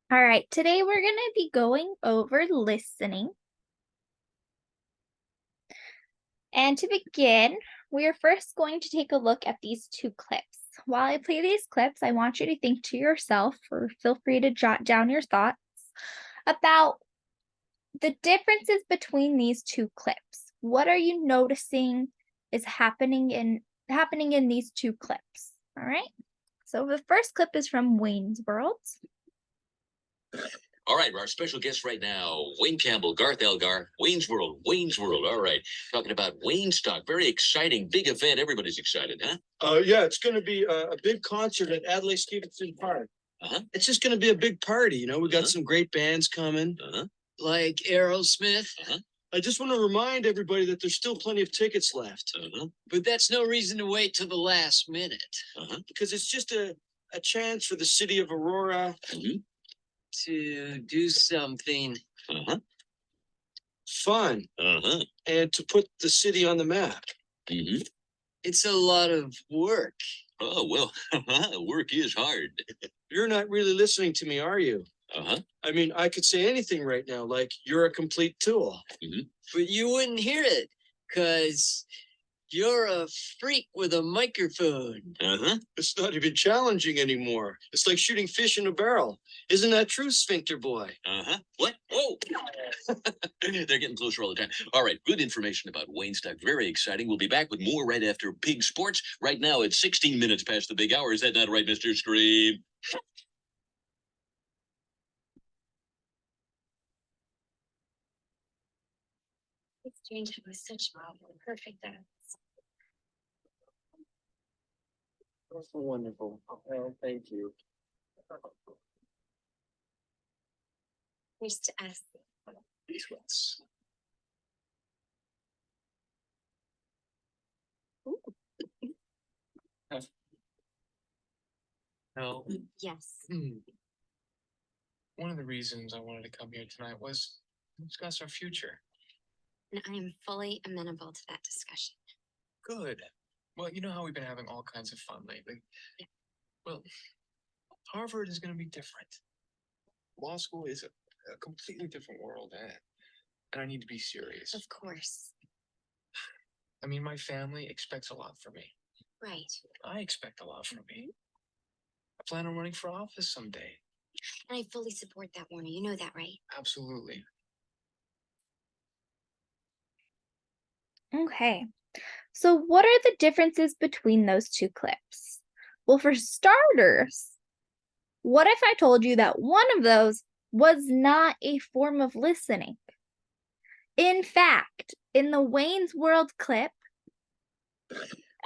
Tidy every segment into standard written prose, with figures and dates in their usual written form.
All right, today we're going to be going over listening. And to begin, we are first going to take a look at these two clips. While I play these clips, I want you to think to yourself, or feel free to jot down your thoughts about the differences between these two clips. What are you noticing is happening in these two clips? All right. So the first clip is from Wayne's World. All right, our special guest right now, Wayne Campbell, Garth Elgar, Wayne's World, Wayne's World. All right, talking about Wayne Stock. Very exciting, big event. Everybody's excited, huh? Yeah, it's going to be a big concert at Adlai Stevenson Park. It's just going to be a big party. We got some great bands coming. Like Aerosmith. I just want to remind everybody that there's still plenty of tickets left. But that's no reason to wait till the last minute. Because it's just a chance for the city of Aurora To do something. fun and to put the city on the map. It's a lot of work. Oh, well, work is hard. You're not really listening to me, are you? I mean, I could say anything right now, like you're a complete tool. But you wouldn't hear it, because you're a freak with a microphone. It's not even challenging anymore. It's like shooting fish in a barrel. Isn't that true, Sphincter Boy? What? Whoa! They're getting closer all the time. All right, good information about Wayne Stock. Very exciting. We'll be back with more right after Big Sports. Right now, it's 16 minutes past the big hour. Is that not right, Mr. Scream? Exchange was such a perfect dance. That's wonderful. Well, thank you. Used to ask. These ones. No. Yes. One of the reasons I wanted to come here tonight was to discuss our future. And I am fully amenable to that discussion. Good. Well, you know how we've been having all kinds of fun lately. Yeah. Well, Harvard is going to be different. Law school is a completely different world, and I need to be serious. Of course. I mean, my family expects a lot from me. Right. I expect a lot from me. I plan on running for office someday. And I fully support that, Warner. You know that, right? Absolutely. Okay. So what are the differences between those two clips? Well, for starters, what if I told you that one of those was not a form of listening? In fact, in the Wayne's World clip,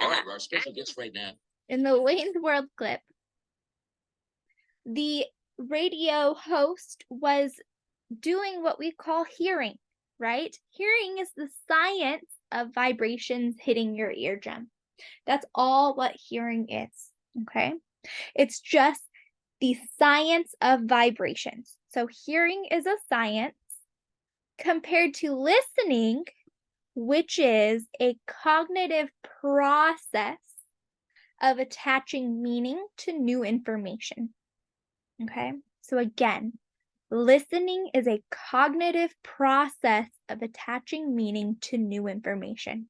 All right, our special guest right now. in the Wayne's World clip, the radio host was doing what we call hearing, right? Hearing is the science of vibrations hitting your eardrum. That's all what hearing is, okay? It's just the science of vibrations. So hearing is a science compared to listening, which is a cognitive process of attaching meaning to new information. Okay? So again, listening is a cognitive process of attaching meaning to new information.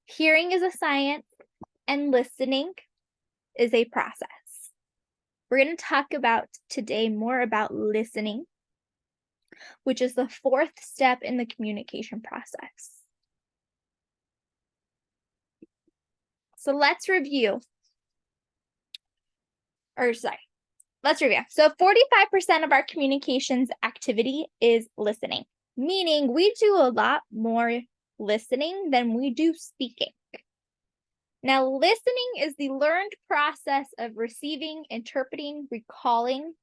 Hearing is a science, and listening is a process. We're going to talk about today more about listening, which is the fourth step in the communication process. So let's review. So 45% of our communications activity is listening, meaning we do a lot more listening than we do speaking. Now, listening is the learned process of receiving, interpreting, recalling,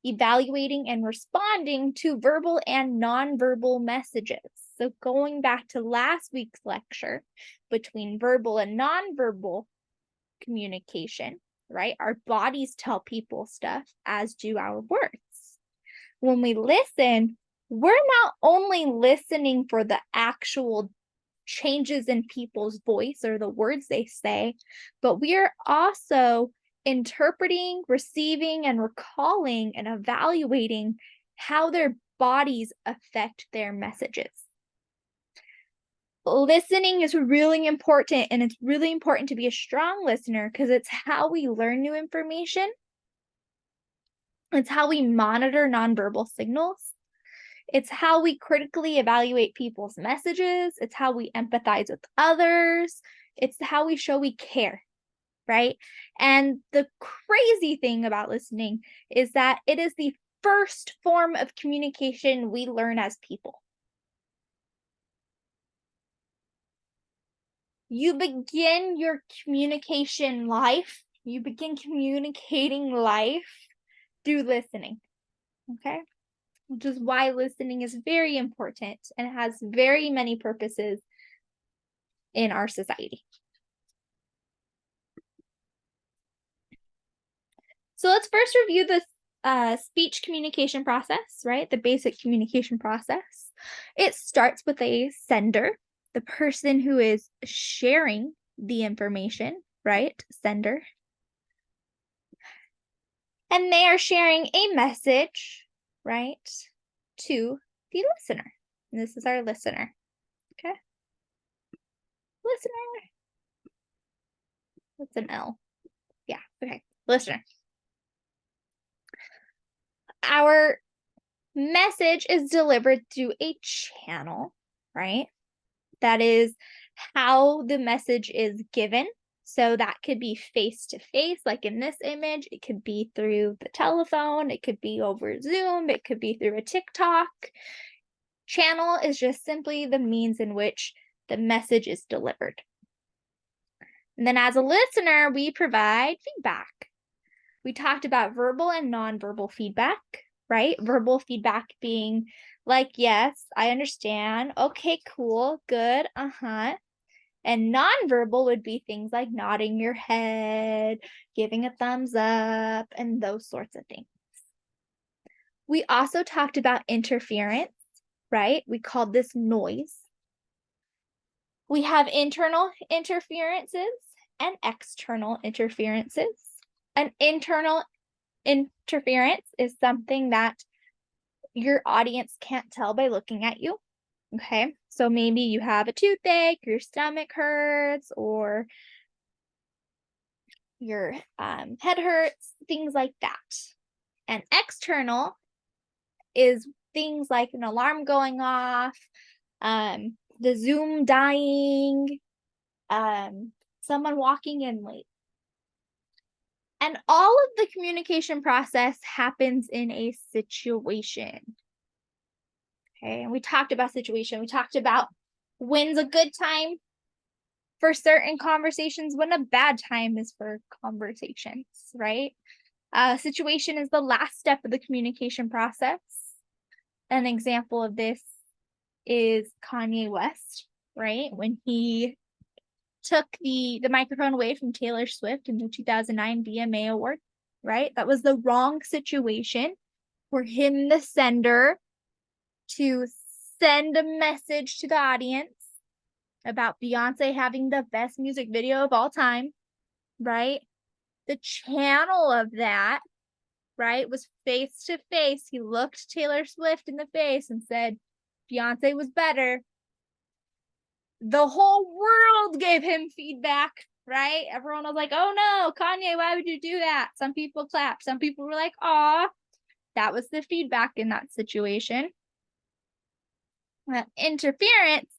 evaluating, and responding to verbal and nonverbal messages. So going back to last week's lecture between verbal and nonverbal communication, right? Our bodies tell people stuff, as do our words. When we listen, we're not only listening for the actual changes in people's voice or the words they say, but we are also interpreting, receiving, and recalling and evaluating how their bodies affect their messages. Listening is really important, and it's really important to be a strong listener because it's how we learn new information. It's how we monitor nonverbal signals. It's how we critically evaluate people's messages. It's how we empathize with others. It's how we show we care, right? And the crazy thing about listening is that it is the first form of communication we learn as people. You begin your communication life, you begin communicating life through listening, okay? Which is why listening is very important and has very many purposes in our society. So let's first review the speech communication process, right? The basic communication process. It starts with a sender, the person who is sharing the information, right? Sender. And they are sharing a message, right, to the listener. And this is our listener. Okay. Listener. What's an L? Yeah, okay. Listener. Our message is delivered through a channel, right? That is how the message is given. So that could be face to face, like in this image. It could be through the telephone. It could be over Zoom. It could be through a TikTok. Channel is just simply the means in which the message is delivered. And then as a listener, we provide feedback. We talked about verbal and nonverbal feedback, right? Verbal feedback being like, yes, I understand. Okay, cool, good, And nonverbal would be things like nodding your head, giving a thumbs up, and those sorts of things. We also talked about interference, right? We called this noise. We have internal interferences and external interferences. An internal interference is something that your audience can't tell by looking at you. Okay, so maybe you have a toothache, your stomach hurts, or your head hurts, things like that. And external is things like an alarm going off, the Zoom dying, someone walking in late. And all of the communication process happens in a situation. Okay, and we talked about situation. We talked about when's a good time for certain conversations, when a bad time is for conversations, right? Situation is the last step of the communication process. An example of this is Kanye West, right? When he took the microphone away from Taylor Swift in the 2009 VMA Award, right? That was the wrong situation for him, the sender, to send a message to the audience about Beyonce having the best music video of all time, right? The channel of that, right, was face to face. He looked Taylor Swift in the face and said, Beyonce was better. The whole world gave him feedback, right? Everyone was like, oh no, Kanye, why would you do that? Some people clapped. Some people were like, aw. That was the feedback in that situation. Interference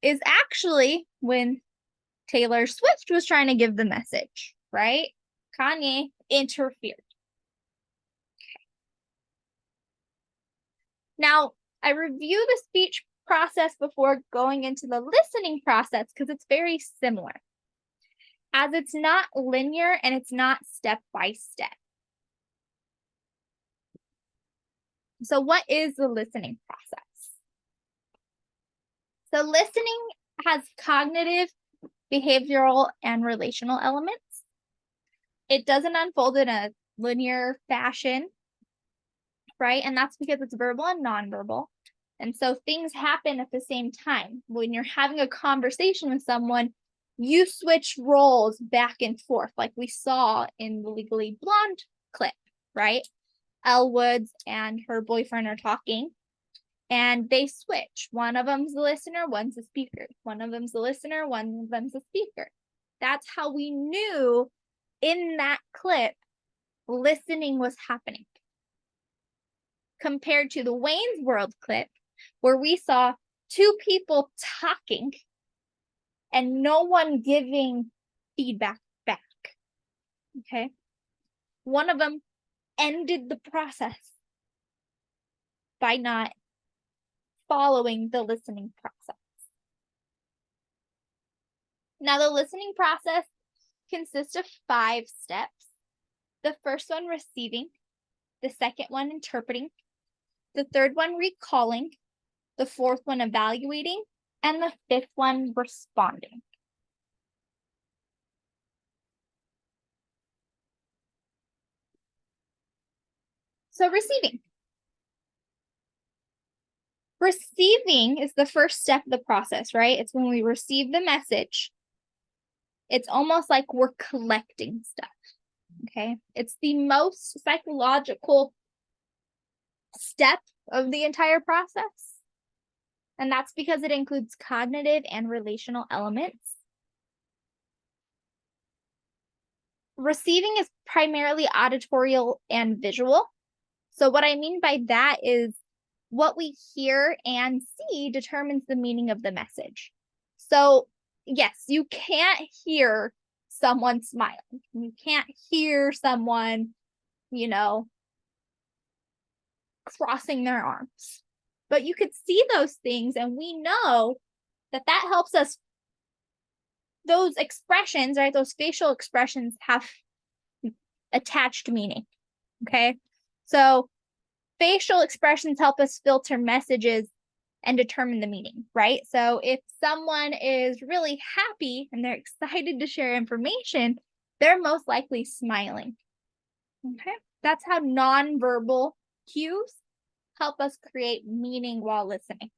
is actually when Taylor Swift was trying to give the message, right? Kanye interfered. Okay. Now, I review the speech process before going into the listening process because it's very similar, as it's not linear and it's not step by step. So what is the listening process? So listening has cognitive, behavioral, and relational elements. It doesn't unfold in a linear fashion, right? And that's because it's verbal and nonverbal. And so things happen at the same time. When you're having a conversation with someone, you switch roles back and forth, like we saw in the Legally Blonde clip, right? Elle Woods and her boyfriend are talking, and they switch. One of them's the listener, one's the speaker. One of them's the listener, one of them's the speaker. That's how we knew in that clip listening was happening. Compared to the Wayne's World clip, where we saw two people talking and no one giving feedback back. Okay. One of them ended the process by not following the listening process. Now, the listening process consists of 5 steps. The first one, receiving. The second one, interpreting. The third one, recalling. The fourth one, evaluating. And the fifth one, responding. So receiving. Receiving is the first step of the process, right? It's when we receive the message. It's almost like we're collecting stuff, okay? It's the most psychological step of the entire process. And that's because it includes cognitive and relational elements. Receiving is primarily auditorial and visual. So what I mean by that is what we hear and see determines the meaning of the message. So yes, you can't hear someone smiling. You can't hear someone, crossing their arms. But you could see those things, and we know that helps us. Those expressions, right? Those facial expressions have attached meaning. Okay. So facial expressions help us filter messages and determine the meaning, right? So if someone is really happy and they're excited to share information, they're most likely smiling. Okay. That's how nonverbal cues help us create meaning while listening.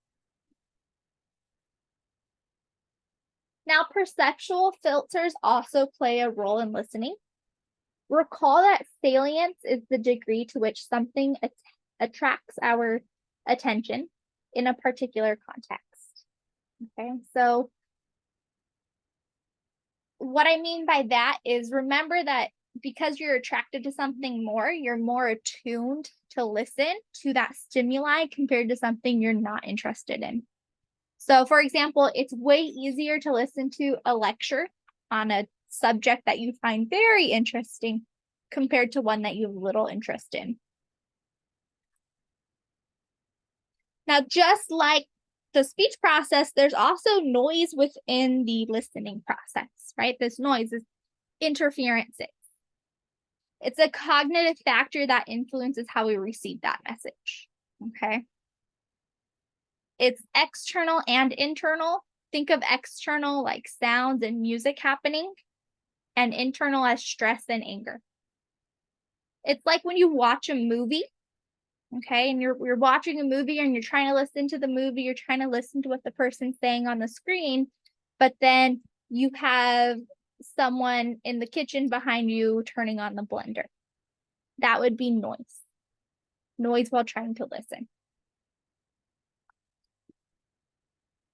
Now, perceptual filters also play a role in listening. Recall that salience is the degree to which something attracts our attention in a particular context. Okay, so what I mean by that is, remember that because you're attracted to something more, you're more attuned to listen to that stimuli compared to something you're not interested in. So, for example, it's way easier to listen to a lecture on a subject that you find very interesting compared to one that you have little interest in. Now, just like the speech process, there's also noise within the listening process, right? This noise is interferences. It's a cognitive factor that influences how we receive that message, okay? It's external and internal. Think of external like sounds and music happening, and internal as stress and anger. It's like when you watch a movie, okay, and you're watching a movie and you're trying to listen to the movie, you're trying to listen to what the person's saying on the screen, but then you have someone in the kitchen behind you turning on the blender. That would be noise. Noise while trying to listen.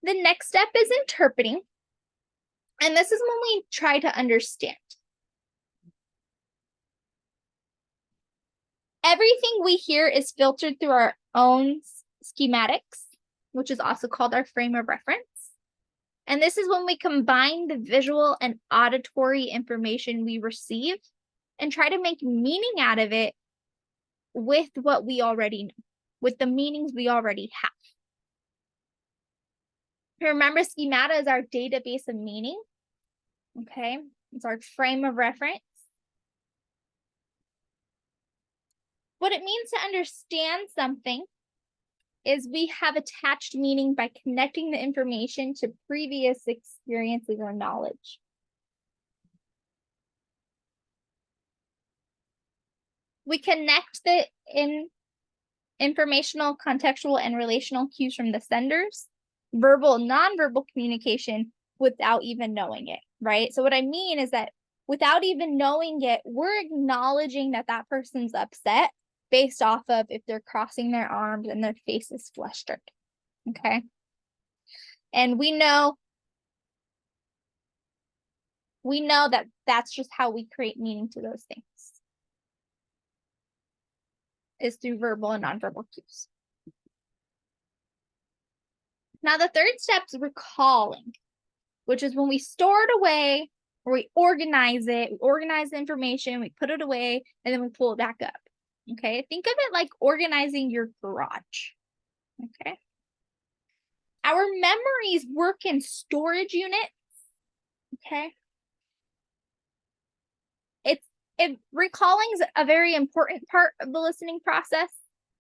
The next step is interpreting. And this is when we try to understand. Everything we hear is filtered through our own schematics, which is also called our frame of reference. And this is when we combine the visual and auditory information we receive and try to make meaning out of it with what we already know, with the meanings we already have. Remember, schemata is our database of meaning. Okay, it's our frame of reference. What it means to understand something is we have attached meaning by connecting the information to previous experiences or knowledge. We connect the informational, contextual, and relational cues from the senders, verbal and nonverbal communication without even knowing it. right? So what I mean is that without even knowing it, we're acknowledging that that person's upset based off of if they're crossing their arms and their face is flustered. Okay. And we know that that's just how we create meaning to those things, is through verbal and nonverbal cues. Now, the third step is recalling, which is when we store it away or we organize it, we organize the information, we put it away, and then we pull it back up. Okay, think of it like organizing your garage. Okay. Our memories work in storage units. Okay. Recalling is a very important part of the listening process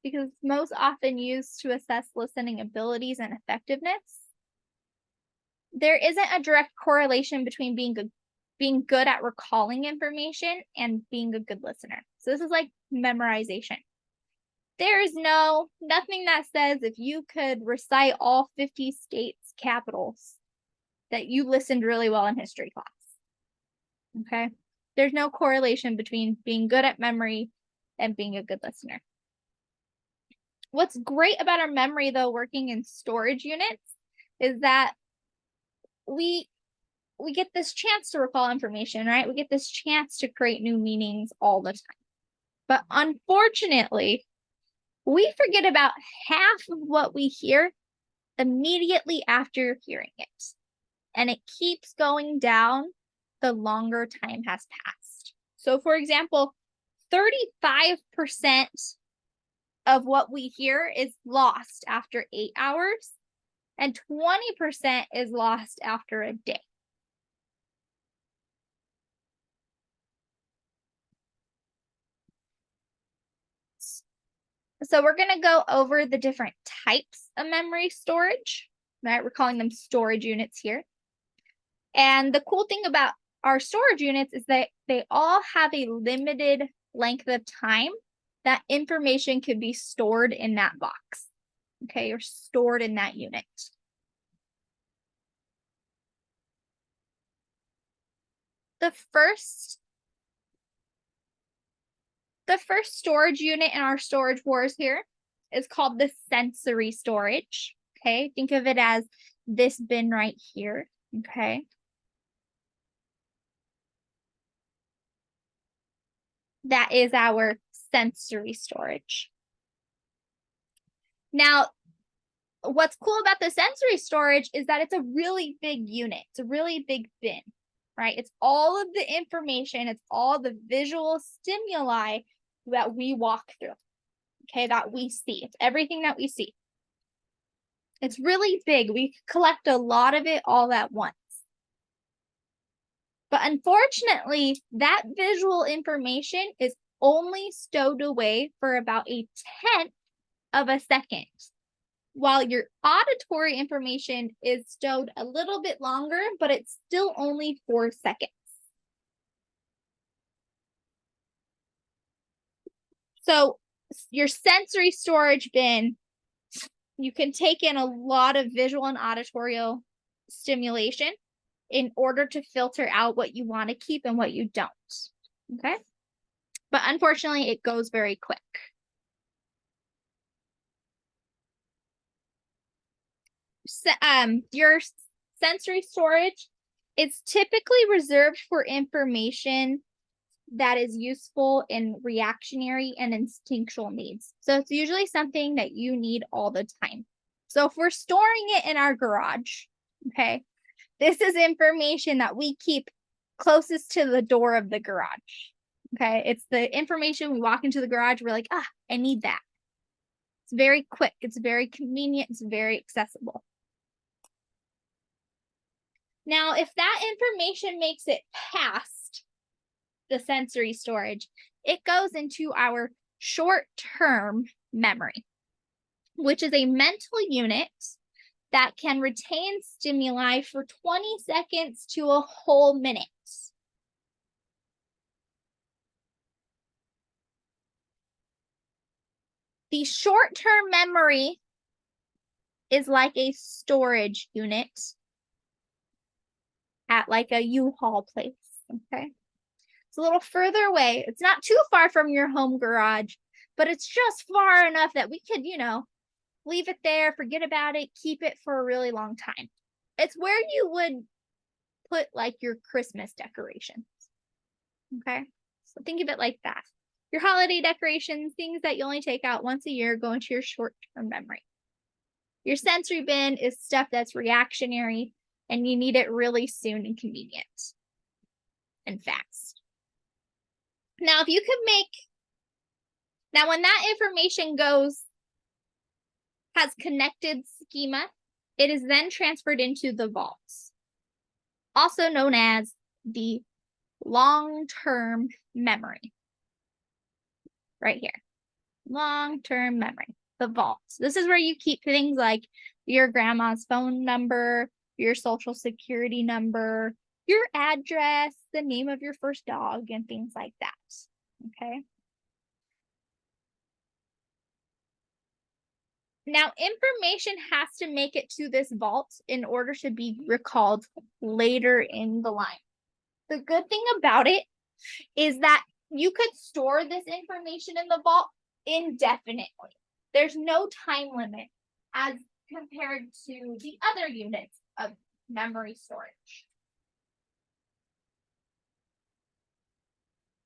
because it's most often used to assess listening abilities and effectiveness. There isn't a direct correlation between being good at recalling information and being a good listener. So this is like memorization. There is nothing that says if you could recite all 50 states' capitals that you listened really well in history class. Okay? There's no correlation between being good at memory and being a good listener. What's great about our memory, though, working in storage units, is that we get this chance to recall information, right? We get this chance to create new meanings all the time. But unfortunately, we forget about half of what we hear immediately after hearing it. And it keeps going down the longer time has passed. So, for example, 35% of what we hear is lost after 8 hours, and 20% is lost after a day. So we're going to go over the different types of memory storage, right? We're calling them storage units here. And the cool thing about our storage units is that they all have a limited length of time that information could be stored in that box, okay, or stored in that unit. The first storage unit in our storage wars here is called the sensory storage. Okay, think of it as this bin right here. Okay. That is our sensory storage. Now, what's cool about the sensory storage is that it's a really big unit. It's a really big bin, right? It's all of the information, it's all the visual stimuli that we walk through, okay, that we see. It's everything that we see. It's really big. We collect a lot of it all at once. But unfortunately, that visual information is only stowed away for about 1/10 of a second, while your auditory information is stowed a little bit longer, but it's still only 4 seconds. So your sensory storage bin, you can take in a lot of visual and auditory stimulation in order to filter out what you want to keep and what you don't. Okay? But unfortunately, it goes very quick. Your sensory storage is typically reserved for information that is useful in reactionary and instinctual needs. So it's usually something that you need all the time. So if we're storing it in our garage, okay, this is information that we keep closest to the door of the garage. Okay, it's the information we walk into the garage, we're like, I need that. It's very quick, it's very convenient, it's very accessible. Now, if that information makes it past the sensory storage, it goes into our short-term memory, which is a mental unit that can retain stimuli for 20 seconds to a whole minute. The short-term memory is like a storage unit at like a U-Haul place, okay? It's a little further away. It's not too far from your home garage, but it's just far enough that we could, leave it there, forget about it, keep it for a really long time. It's where you would put like your Christmas decorations. Okay? So think of it like that. Your holiday decorations, things that you only take out once a year, go into your short-term memory. Your sensory bin is stuff that's reactionary and you need it really soon and convenient and fast. Now, if you could now when that information has connected schema, it is then transferred into the vaults, also known as the long-term memory. Right here, long-term memory, the vaults. This is where you keep things like your grandma's phone number, your social security number, your address, the name of your first dog, and things like that. Okay. Now, information has to make it to this vault in order to be recalled later in the line. The good thing about it is that you could store this information in the vault indefinitely. There's no time limit as compared to the other units of memory storage.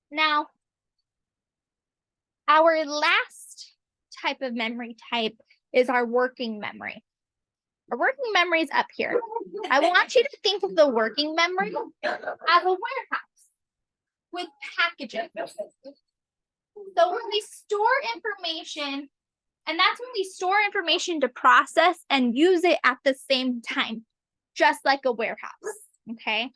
Now, our last type of memory type is our working memory. Our working memory is up here. I want you to think of the working memory as a warehouse with packages. So when we store information, and that's when we store information to process and use it at the same time, just like a warehouse, okay?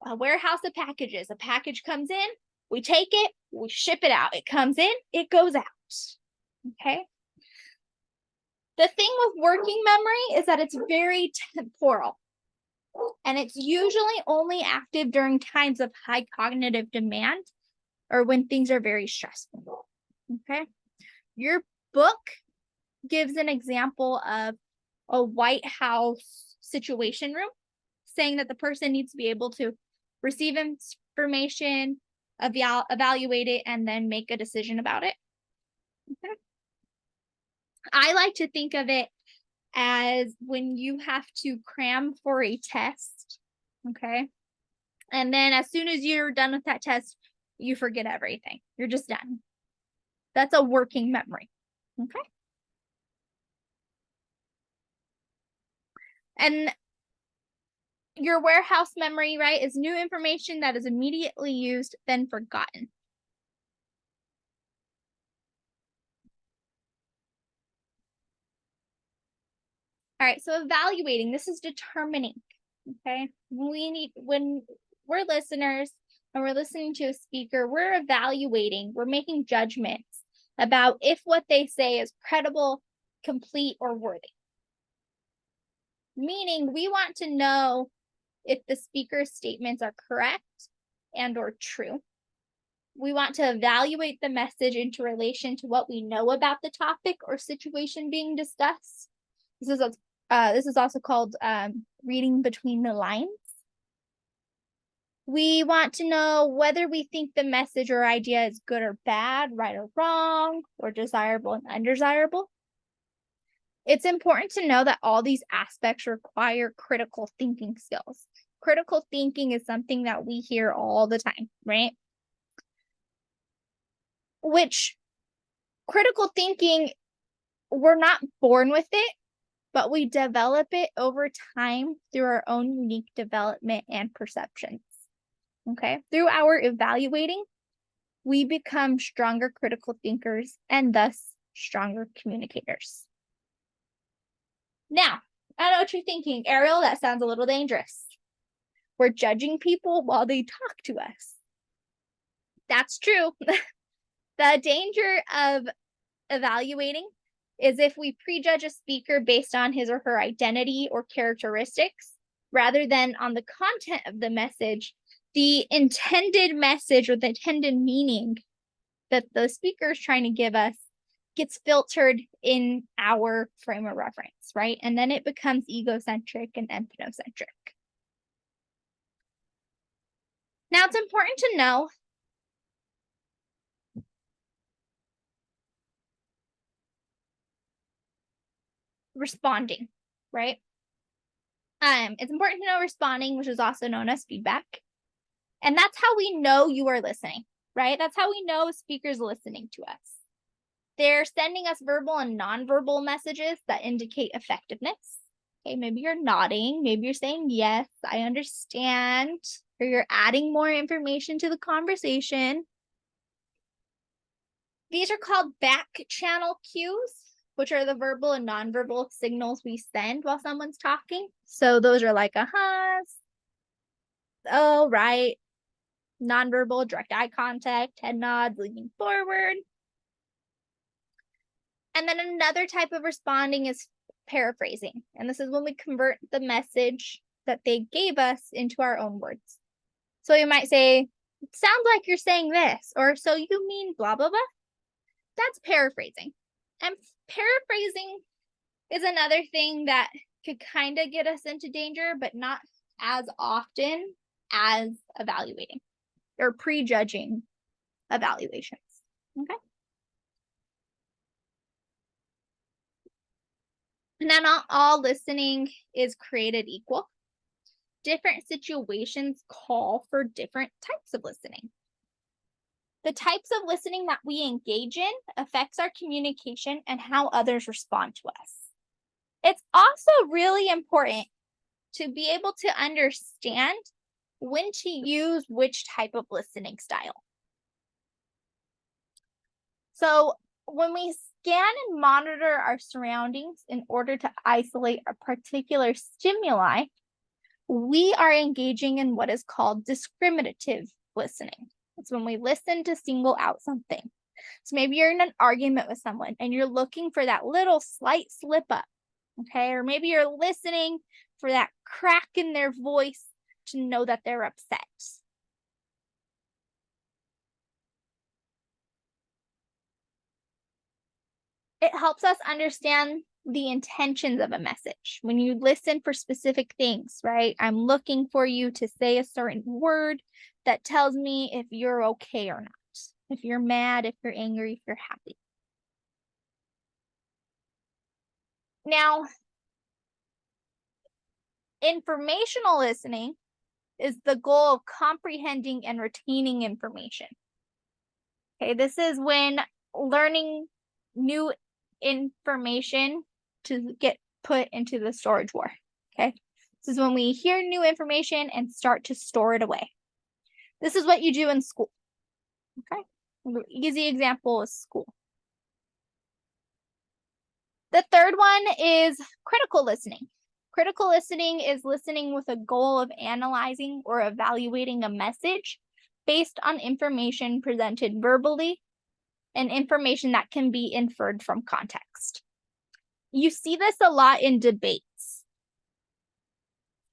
A warehouse of packages. A package comes in, we take it, we ship it out. It comes in, it goes out, okay? The thing with working memory is that it's very temporal, and it's usually only active during times of high cognitive demand or when things are very stressful, okay? Your book gives an example of a White House situation room, saying that the person needs to be able to receive information, evaluate it, and then make a decision about it. Okay. I like to think of it as when you have to cram for a test, okay? And then as soon as you're done with that test, you forget everything. You're just done. That's a working memory, okay? And your warehouse memory, right, is new information that is immediately used, then forgotten. All right, so evaluating, this is determining, okay? When we're listeners and we're listening to a speaker, we're evaluating, we're making judgments about if what they say is credible, complete, or worthy. Meaning we want to know if the speaker's statements are correct and or true. We want to evaluate the message into relation to what we know about the topic or situation being discussed. This is also called reading between the lines. We want to know whether we think the message or idea is good or bad, right or wrong, or desirable and undesirable. It's important to know that all these aspects require critical thinking skills. Critical thinking is something that we hear all the time, right? Which critical thinking, we're not born with it, but we develop it over time through our own unique development and perceptions. Okay? Through our evaluating, we become stronger critical thinkers and thus stronger communicators. Now, I know what you're thinking, Ariel, that sounds a little dangerous. We're judging people while they talk to us. That's true. The danger of evaluating is if we prejudge a speaker based on his or her identity or characteristics, rather than on the content of the message, the intended message or the intended meaning that the speaker is trying to give us gets filtered in our frame of reference, right? And then it becomes egocentric and ethnocentric. Now, it's important to know responding, right? It's important to know responding, which is also known as feedback. And that's how we know you are listening, right? That's how we know a speaker's listening to us. They're sending us verbal and nonverbal messages that indicate effectiveness. Okay, maybe you're nodding, maybe you're saying, yes, I understand, or you're adding more information to the conversation. These are called back channel cues, which are the verbal and nonverbal signals we send while someone's talking. So those are like oh, right, nonverbal, direct eye contact, head nods, leaning forward. And then another type of responding is paraphrasing. And this is when we convert the message that they gave us into our own words. So you might say, it sounds like you're saying this, or so you mean blah, blah, blah. That's paraphrasing. And paraphrasing is another thing that could kind of get us into danger, but not as often as evaluating or prejudging evaluations. Okay. Now, not all listening is created equal. Different situations call for different types of listening. The types of listening that we engage in affects our communication and how others respond to us. It's also really important to be able to understand when to use which type of listening style. So when we scan and monitor our surroundings in order to isolate a particular stimuli, we are engaging in what is called discriminative listening. It's when we listen to single out something. So maybe you're in an argument with someone and you're looking for that little slight slip up, okay? Or maybe you're listening for that crack in their voice to know that they're upset. It helps us understand the intentions of a message. When you listen for specific things, right? I'm looking for you to say a certain word that tells me if you're okay or not, if you're mad, if you're angry, if you're happy. Now, informational listening is the goal of comprehending and retaining information. Okay, this is when learning new information to get put into the storage war. Okay, this is when we hear new information and start to store it away. This is what you do in school. Okay, an easy example is school. The third one is critical listening. Critical listening is listening with a goal of analyzing or evaluating a message based on information presented verbally and information that can be inferred from context. You see this a lot in debates.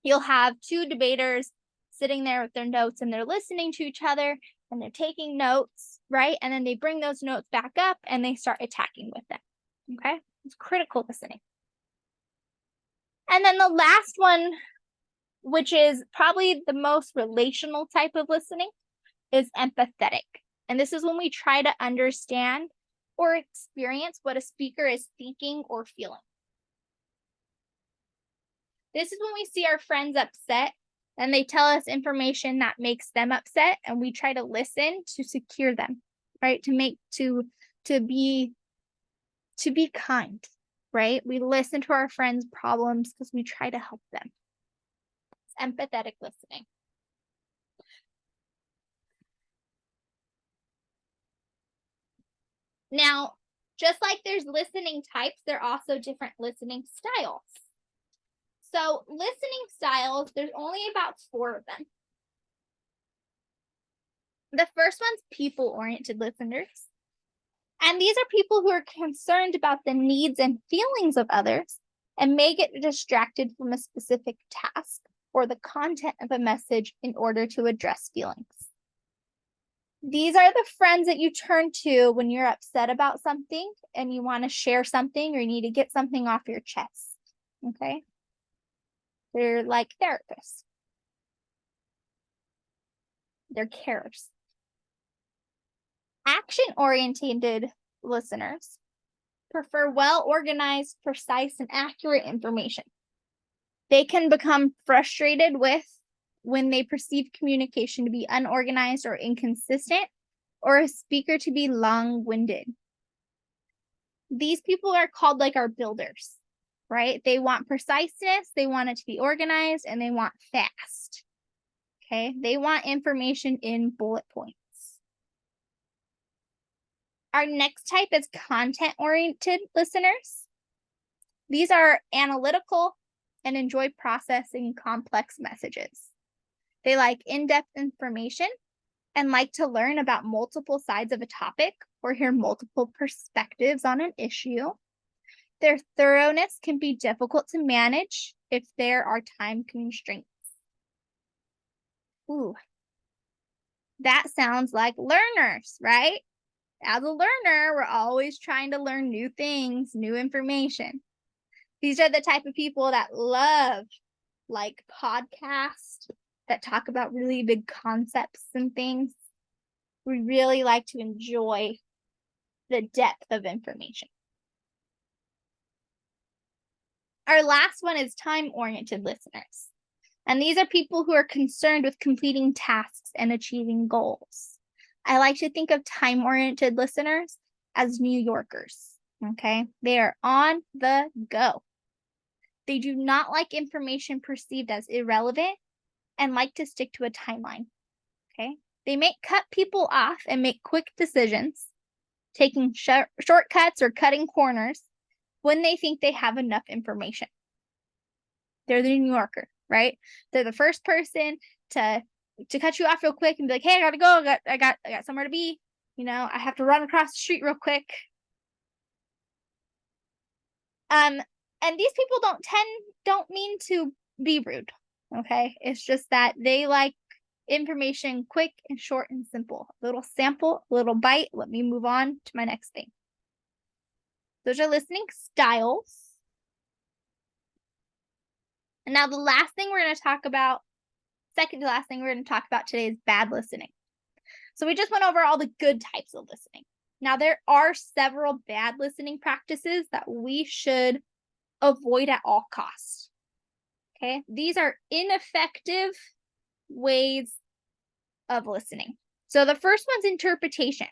You'll have two debaters sitting there with their notes and they're listening to each other and they're taking notes, right? And then they bring those notes back up and they start attacking with them, okay? It's critical listening. And then the last one, which is probably the most relational type of listening, is empathetic. And this is when we try to understand or experience what a speaker is thinking or feeling. This is when we see our friends upset and they tell us information that makes them upset and we try to listen to secure them, right? To be kind, right? We listen to our friends' problems because we try to help them. It's empathetic listening. Now, just like there's listening types, there are also different listening styles. So listening styles, there's only about 4 of them. The first one's people-oriented listeners. And these are people who are concerned about the needs and feelings of others and may get distracted from a specific task or the content of a message in order to address feelings. These are the friends that you turn to when you're upset about something and you want to share something or you need to get something off your chest, okay? They're like therapists. They're carers. Action-oriented listeners prefer well-organized, precise, and accurate information. They can become frustrated when they perceive communication to be unorganized or inconsistent, or a speaker to be long-winded. These people are called like our builders, right? They want preciseness, they want it to be organized, and they want fast. Okay, they want information in bullet points. Our next type is content-oriented listeners. These are analytical and enjoy processing complex messages. They like in-depth information and like to learn about multiple sides of a topic or hear multiple perspectives on an issue. Their thoroughness can be difficult to manage if there are time constraints. Ooh, that sounds like learners, right? As a learner, we're always trying to learn new things, new information. These are the type of people that love like podcasts that talk about really big concepts and things. We really like to enjoy the depth of information. Our last one is time-oriented listeners. And these are people who are concerned with completing tasks and achieving goals. I like to think of time-oriented listeners as New Yorkers, okay? They are on the go. They do not like information perceived as irrelevant and like to stick to a timeline, okay? They may cut people off and make quick decisions, taking shortcuts or cutting corners when they think they have enough information. They're the New Yorker, right? They're the first person to cut you off real quick and be like, hey, I gotta go. I got somewhere to be. You know, I have to run across the street real quick. And these people don't mean to be rude. Okay. It's just that they like information quick and short and simple. A little sample, a little bite. Let me move on to my next thing. Those are listening styles. And now the last thing we're going to talk about, second to last thing we're going to talk about today is bad listening. So we just went over all the good types of listening. Now there are several bad listening practices that we should avoid at all costs. Okay, these are ineffective ways of listening. So the first one's interpretations.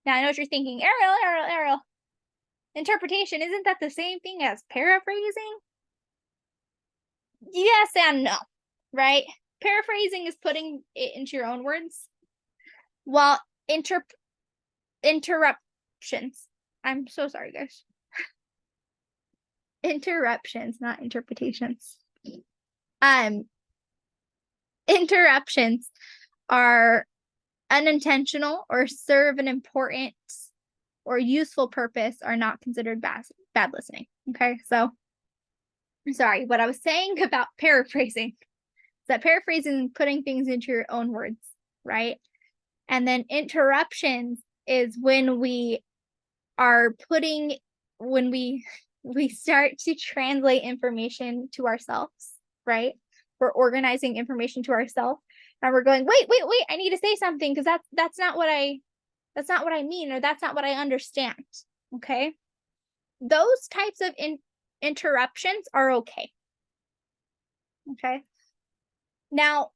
Now I know what you're thinking, Ariel. Interpretation, isn't that the same thing as paraphrasing? Yes and no, right? Paraphrasing is putting it into your own words, while interruptions. I'm so sorry, guys. Interruptions, not interpretations. Interruptions are unintentional or serve an important or useful purpose are not considered bad listening. Okay, so sorry, what I was saying about paraphrasing is that paraphrasing is putting things into your own words, right? And then interruptions is when we start to translate information to ourselves, right? We're organizing information to ourselves and we're going, wait, I need to say something because that's not what I mean, or that's not what I understand. Okay. Those types of interruptions are okay. Okay. Now,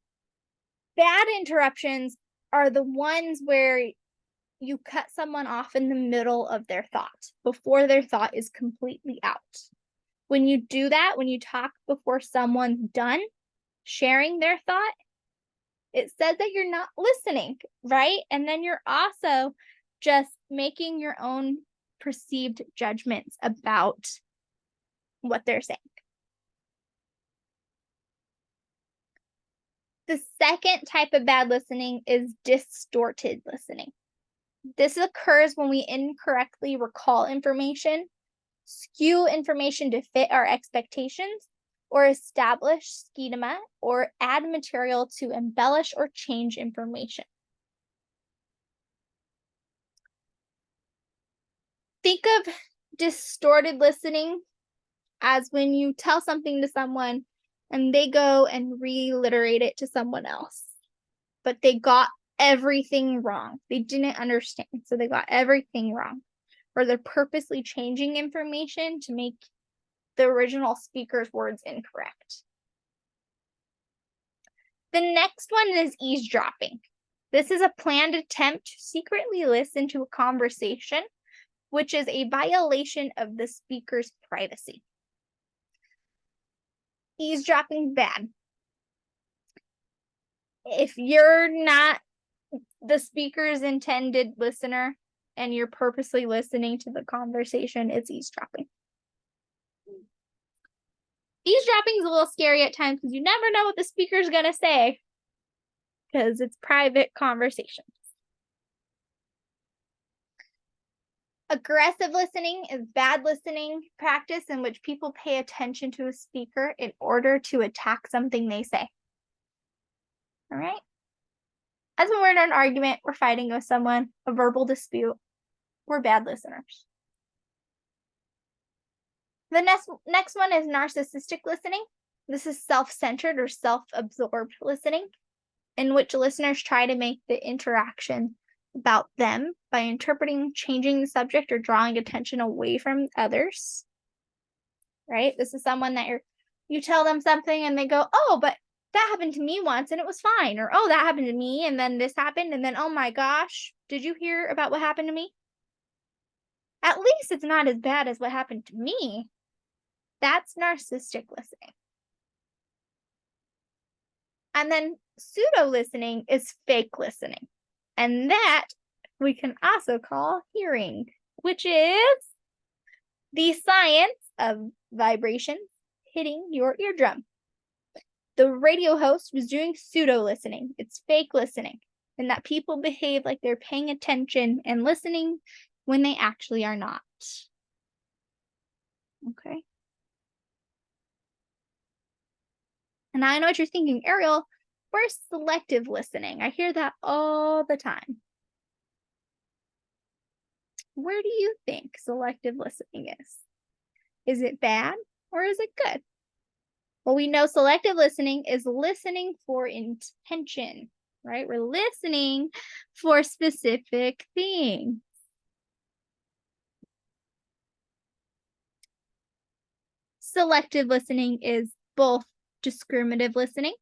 bad interruptions are the ones where you cut someone off in the middle of their thought before their thought is completely out. When you do that, when you talk before someone's done sharing their thought, it says that you're not listening, right? And then you're also just making your own perceived judgments about what they're saying. The second type of bad listening is distorted listening. This occurs when we incorrectly recall information, skew information to fit our expectations, or establish schema or add material to embellish or change information. Think of distorted listening as when you tell something to someone and they go and reiterate it to someone else. but they got everything wrong. They didn't understand, so they got everything wrong. Or they're purposely changing information to make the original speaker's words incorrect. The next one is eavesdropping. This is a planned attempt to secretly listen to a conversation, which is a violation of the speaker's privacy. Eavesdropping bad. If you're not the speaker's intended listener and you're purposely listening to the conversation, it's eavesdropping. Eavesdropping is a little scary at times because you never know what the speaker's going to say because it's private conversations. Aggressive listening is bad listening practice in which people pay attention to a speaker in order to attack something they say. All right? As when we're in an argument, we're fighting with someone, a verbal dispute, we're bad listeners. The next one is narcissistic listening. This is self-centered or self-absorbed listening, in which listeners try to make the interaction about them by interpreting, changing the subject, or drawing attention away from others. Right? This is someone that you tell them something and they go, oh, but that happened to me once and it was fine. Or, oh, that happened to me and then this happened. And then, oh my gosh, did you hear about what happened to me? At least it's not as bad as what happened to me. That's narcissistic listening. And then pseudo listening is fake listening. And that we can also call hearing, which is the science of vibrations hitting your eardrum. The radio host was doing pseudo listening. It's fake listening, and that people behave like they're paying attention and listening when they actually are not. Okay. And I know what you're thinking, Ariel, where's selective listening? I hear that all the time. Where do you think selective listening is? Is it bad or is it good? Well, we know selective listening is listening for intention, right? We're listening for specific things. Selective listening is both discriminative listening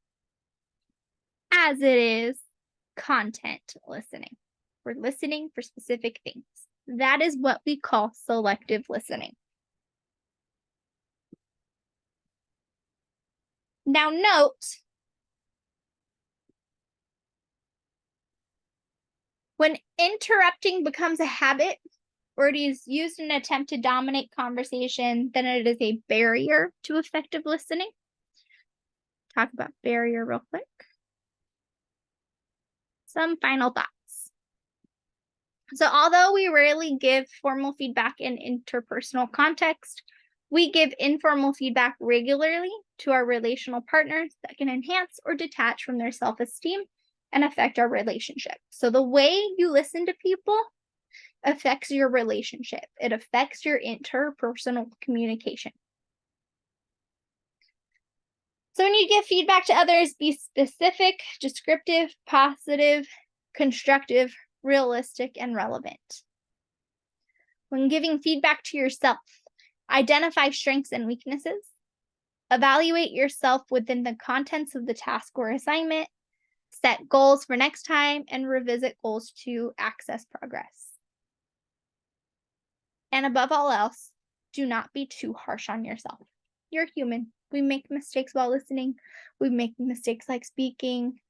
as it is content listening. We're listening for specific things. That is what we call selective listening. Now note, when interrupting becomes a habit or it is used in an attempt to dominate conversation, then it is a barrier to effective listening. Talk about barrier real quick. Some final thoughts. So although we rarely give formal feedback in interpersonal context, we give informal feedback regularly to our relational partners that can enhance or detach from their self-esteem and affect our relationship. So the way you listen to people affects your relationship. It affects your interpersonal communication. So when you give feedback to others, be specific, descriptive, positive, constructive, realistic, and relevant. When giving feedback to yourself, identify strengths and weaknesses, evaluate yourself within the contents of the task or assignment, set goals for next time, and revisit goals to access progress. And above all else, do not be too harsh on yourself. You're human. We make mistakes while listening. We make mistakes like speaking.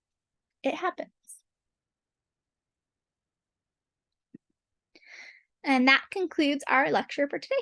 It happens. And that concludes our lecture for today.